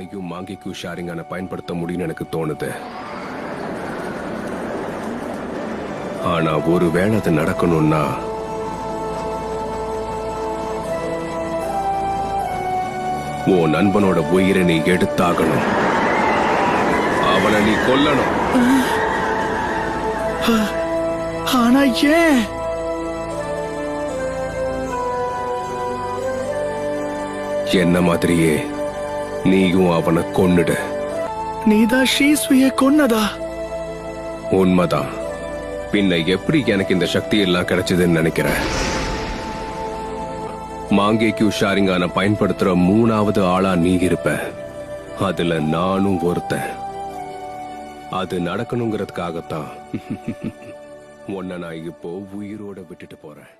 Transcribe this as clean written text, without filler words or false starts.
உன்னாலையும் மாங்கேக்யூ ஷாரிங்கான பயன்படுத்த முடியும்னு எனக்கு தோணுது. ஆனா ஒருவேளை அது நடக்கணும்னா உன் நண்பனோட உயிரை நீ எடுத்தாகணும். அவனை நீ கொல்லணும். ஆனா ஏன்? என்ன மாதிரியே நீயும் அவனை கொன்னுடு. நீதான் ஷீசுய கொன்னதா? உண்மைதான். பின்ன எப்படி எனக்கு இந்த சக்தி எல்லாம் கிடைச்சதுன்னு நினைக்கிற? மாங்கேக்யூ ஷாரிங்கான பயன்படுத்துற 3வது ஆளா நீ இருப்ப. அதுல நானும் ஒருத்தன். அது நடக்கணுங்கிறதுக்காகத்தான் உன்னை நான் இப்போ உயிரோட விட்டுட்டு போறேன்.